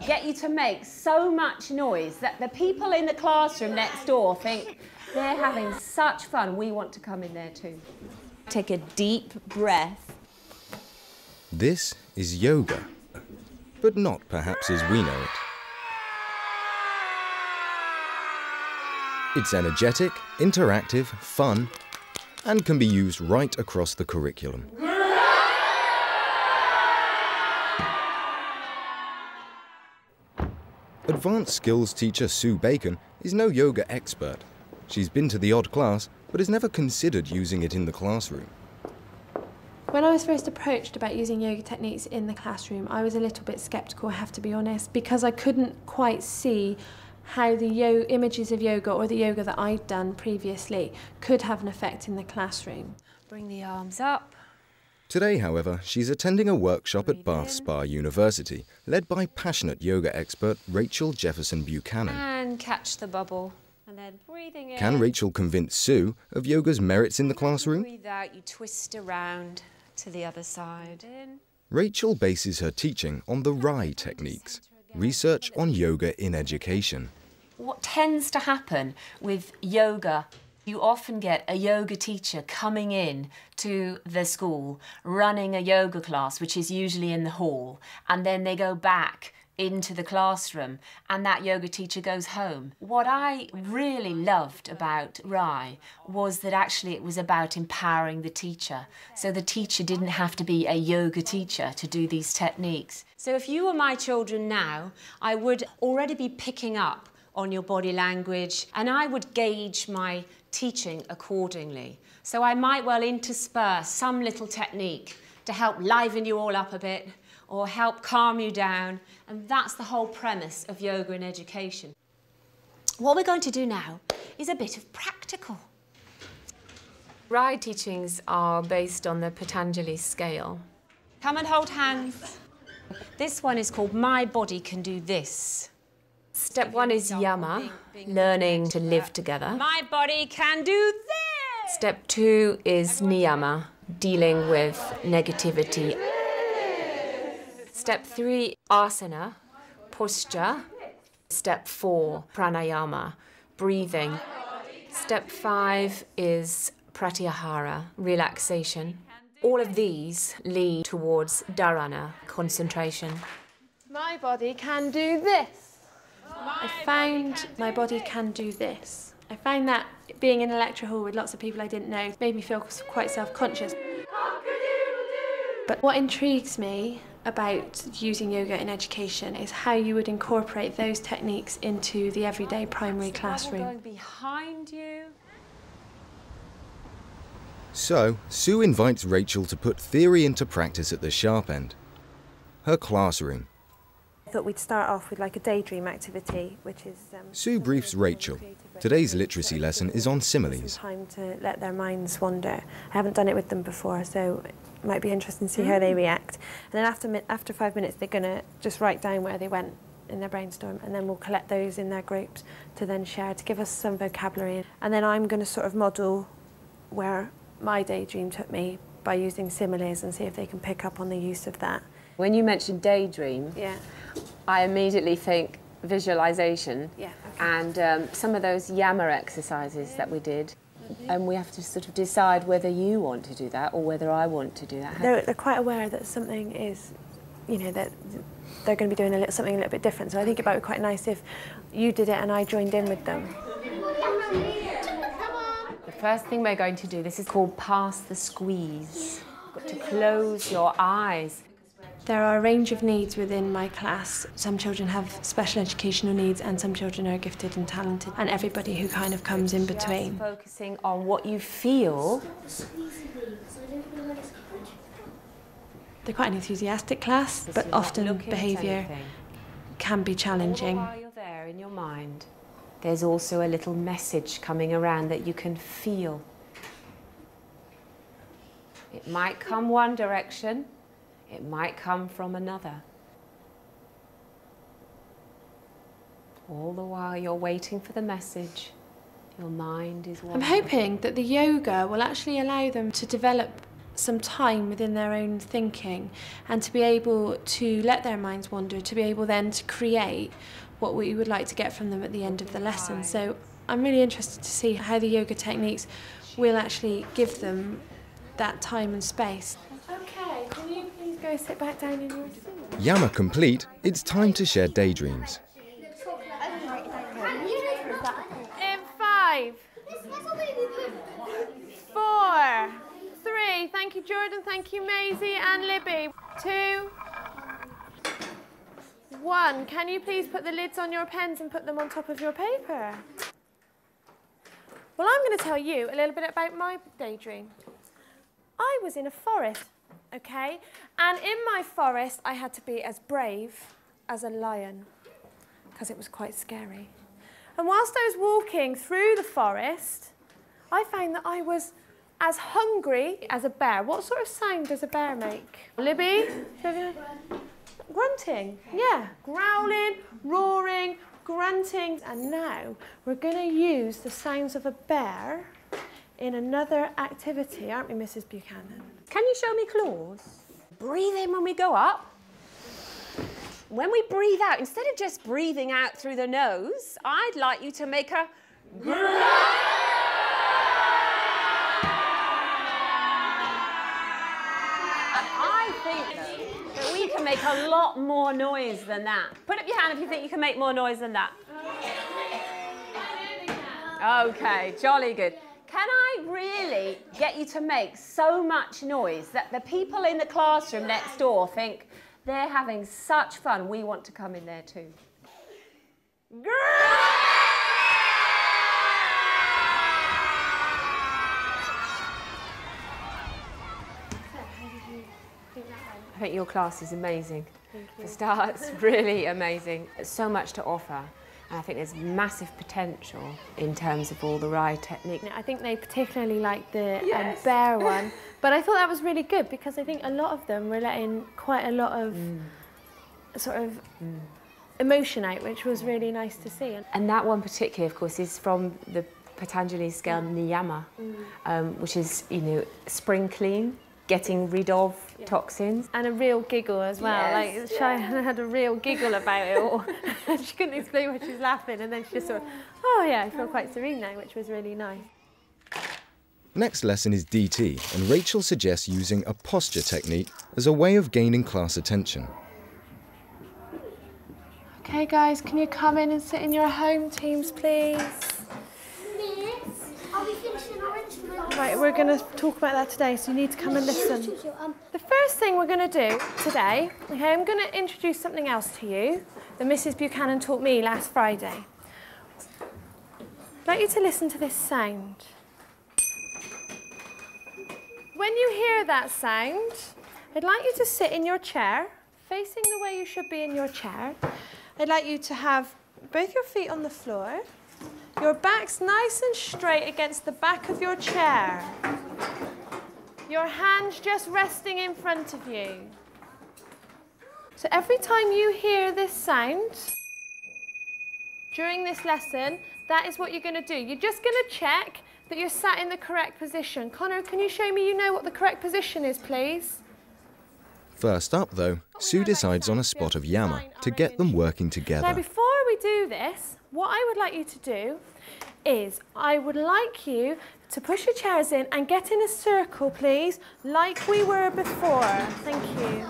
get you to make so much noise that the people in the classroom next door think they're having such fun, we want to come in there too. Take a deep breath. This is yoga, but not perhaps as we know it. It's energetic, interactive, fun, and can be used right across the curriculum. Advanced skills teacher Sue Bacon is no yoga expert. She's been to the odd class, but has never considered using it in the classroom. When I was first approached about using yoga techniques in the classroom, I was a little bit sceptical, I have to be honest, because I couldn't quite see how the images of yoga or the yoga that I'd done previously could have an effect in the classroom. Bring the arms up. Today, however, she's attending a workshop at Bath Spa University, led by passionate yoga expert Rachael Jefferson-Buchanan. And catch the bubble. And then breathing in. Can Rachael convince Sue of yoga's merits in the classroom? Breathe out, you twist around to the other side. Rachael bases her teaching on the RIE techniques, research on yoga in education. What tends to happen with yoga, you often get a yoga teacher coming in to the school, running a yoga class, which is usually in the hall, and then they go back into the classroom and that yoga teacher goes home. What I really loved about RIE was that actually it was about empowering the teacher. So the teacher didn't have to be a yoga teacher to do these techniques. So if you were my children now, I would already be picking up on your body language and I would gauge my teaching accordingly. So I might well intersperse some little technique to help liven you all up a bit or help calm you down, and that's the whole premise of yoga in education. What we're going to do now is a bit of practical. RIE teachings are based on the Patanjali scale. Come and hold hands. This one is called My Body Can Do This. Step one is yama, learning to live together. My body can do this! Step two is niyama, dealing with negativity. Step three, asana, posture. Step four, pranayama, breathing. Step five is pratyahara, relaxation. All of these lead towards dharana, concentration. My body can do this. I found my body can do this. I found that being in a lecture hall with lots of people I didn't know made me feel quite self-conscious. But what intrigues me about using yoga in education is how you would incorporate those techniques into the everyday primary classroom. Going behind you. So, Sue invites Rachael to put theory into practice at the sharp end. Her classroom. I thought we'd start off with like a daydream activity, which is... Sue briefs Rachael. Today's literacy lesson is on similes. Time to let their minds wander. I haven't done it with them before, so it might be interesting to see how they react. And then after 5 minutes, they're going to just write down where they went in their brainstorm, and then we'll collect those in their groups to then share, to give us some vocabulary. And then I'm going to sort of model where my daydream took me by using similes and see if they can pick up on the use of that. When you mentioned daydream, yeah, I immediately think visualization, yeah, okay. And some of those yama exercises that we did, and we have to sort of decide whether you want to do that or whether I want to do that. They're quite aware that something is, you know, that they're going to be doing something a little bit different, so I think it might be quite nice if you did it and I joined in with them. The first thing we're going to do, this is called pass the squeeze. You've got to close your eyes. There are a range of needs within my class. Some children have special educational needs and some children are gifted and talented, and everybody who kind of comes in between. Just focusing on what you feel. They're quite an enthusiastic class, but often behaviour can be challenging. While you're there in your mind, there's also a little message coming around that you can feel. It might come one direction, it might come from another. All the while you're waiting for the message, your mind is wandering. I'm hoping that the yoga will actually allow them to develop some time within their own thinking and to be able to let their minds wander, to be able then to create what we would like to get from them at the end of the lesson. So I'm really interested to see how the yoga techniques will actually give them that time and space. Okay, can you please go sit back down in your seat? Yama complete, it's time to share daydreams. In 5, 4, 3, thank you Jordan, thank you Maisie and Libby. 2, 1, can you please put the lids on your pens and put them on top of your paper? Well, I'm going to tell you a little bit about my daydream. I was in a forest, okay? And in my forest, I had to be as brave as a lion, because it was quite scary. And whilst I was walking through the forest, I found that I was as hungry as a bear. What sort of sound does a bear make? Libby? Grunting, yeah. Growling, roaring, grunting. And now we're going to use the sounds of a bear in another activity, aren't we, Mrs. Buchanan? Can you show me claws? Breathe in when we go up. When we breathe out, instead of just breathing out through the nose, I'd like you to make a I think, though, that we can make a lot more noise than that. Put up your hand if you think you can make more noise than that. Okay, jolly good. Can I really get you to make so much noise that the people in the classroom next door think they're having such fun, we want to come in there too? I think your class is amazing. Thank you. For starters, really amazing. There's so much to offer. And I think there's massive potential in terms of all the ride technique. I think they particularly liked the bear one, but I thought that was really good because I think a lot of them were letting quite a lot of sort of emotion out, which was really nice to see. And that one particularly, of course, is from the Patanjali scale Niyama, which is, you know, spring clean, getting rid of toxins. And a real giggle as well. Yes, like Cheyenne had a real giggle about it all. She couldn't explain why she was laughing, and then she just sort of, oh yeah, I feel quite serene now, which was really nice. Next lesson is DT, and Rachel suggests using a posture technique as a way of gaining class attention. Okay guys, can you come in and sit in your home teams, please? Are we finishing our instrument? Right, we're going to talk about that today, so you need to come and listen. The first thing we're going to do today, okay, I'm going to introduce something else to you that Mrs. Buchanan taught me last Friday. I'd like you to listen to this sound. When you hear that sound, I'd like you to sit in your chair, facing the way you should be in your chair. I'd like you to have both your feet on the floor. Your back's nice and straight against the back of your chair. Your hands just resting in front of you. So every time you hear this sound during this lesson, that is what you're going to do. You're just going to check that you're sat in the correct position. Connor, can you show me you know what the correct position is, please? First up, though, Sue decides on a spot of Yama to get them working together. Now, before we do this, what I would like you to do is I would like you to push your chairs in and get in a circle, please, like we were before. Thank you.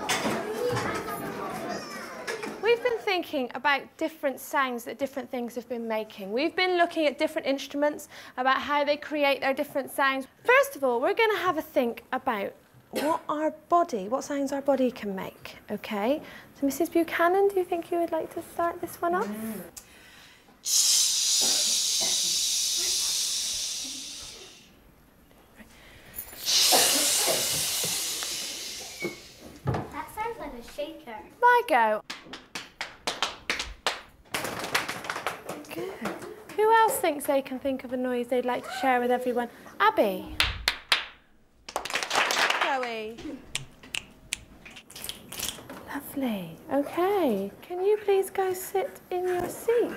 We've been thinking about different sounds that different things have been making. We've been looking at different instruments, about how they create their different sounds. First of all, we're going to have a think about what sounds our body can make, okay? So Mrs. Buchanan, do you think you would like to start this one off? That sounds like a shaker. My go. Good. Who else thinks they can think of a noise they'd like to share with everyone? Abby. Zoe. Lovely. Okay. Can you please go sit in your seat?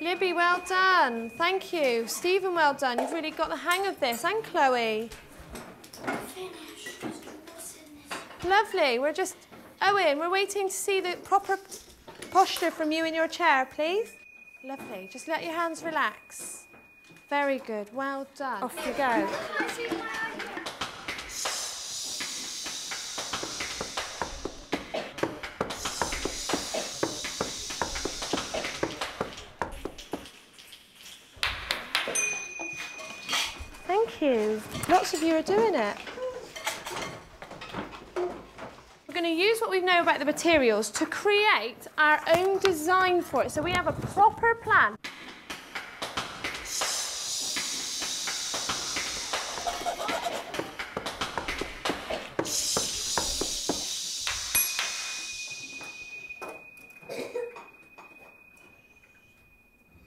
Libby, well done. Thank you. Stephen, well done. You've really got the hang of this. And Chloe. Lovely. We're just... Owen, we're waiting to see the proper posture from you in your chair, please. Lovely. Just let your hands relax. Very good. Well done. Off you go. Thank you. Lots of you are doing it. We're going to use what we know about the materials to create our own design for it. So we have a proper plan.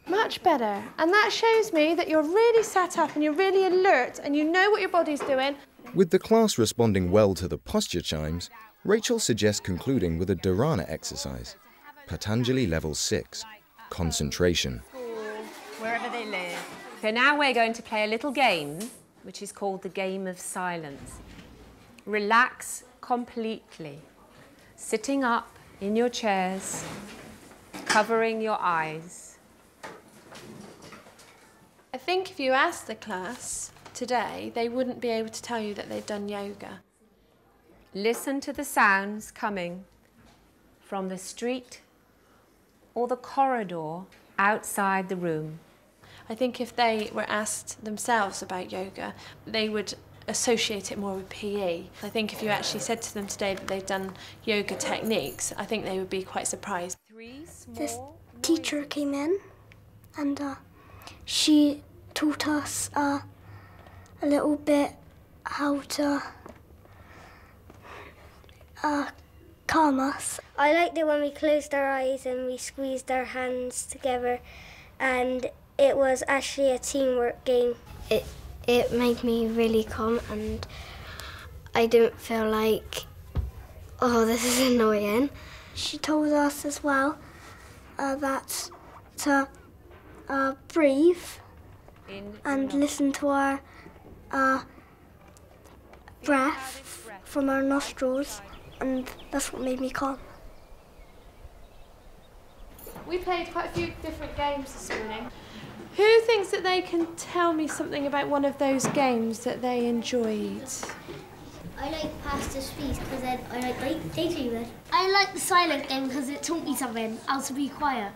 Much better. And that shows me that you're really sat up and you're really alert and you know what your body's doing. With the class responding well to the posture chimes, Rachel suggests concluding with a dharana exercise, Patanjali Level 6, concentration. Wherever they live. So now we're going to play a little game, which is called the game of silence. Relax completely, sitting up in your chairs, covering your eyes. I think if you asked the class today, they wouldn't be able to tell you that they've done yoga. Listen to the sounds coming from the street or the corridor outside the room. I think if they were asked themselves about yoga, they would associate it more with PE. I think if you actually said to them today that they've done yoga techniques, I think they would be quite surprised. This teacher came in and she taught us a little bit how to calm us. I liked it when we closed our eyes and we squeezed our hands together, and it was actually a teamwork game. It made me really calm and I didn't feel like, oh, this is annoying. She told us as well that to breathe and listen to our breath from our nostrils, and that's what made me calm. We played quite a few different games this morning. Who thinks that they can tell me something about one of those games that they enjoyed? I like Pass the Speech because I like daydreaming. I like the silent game because it taught me something, how to be quiet,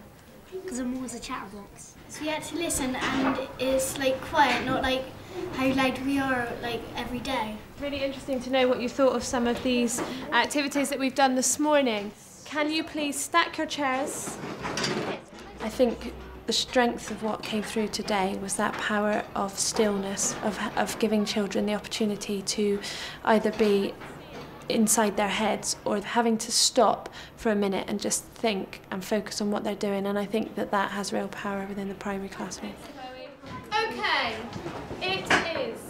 because I'm always a chatterbox. So you had to listen and it's like quiet, not like how loud we are like every day. Really interesting to know what you thought of some of these activities that we've done this morning. Can you please stack your chairs? I think the strength of what came through today was that power of stillness, of giving children the opportunity to either be inside their heads or having to stop for a minute and just think and focus on what they're doing, and I think that that has real power within the primary classroom. Okay, it is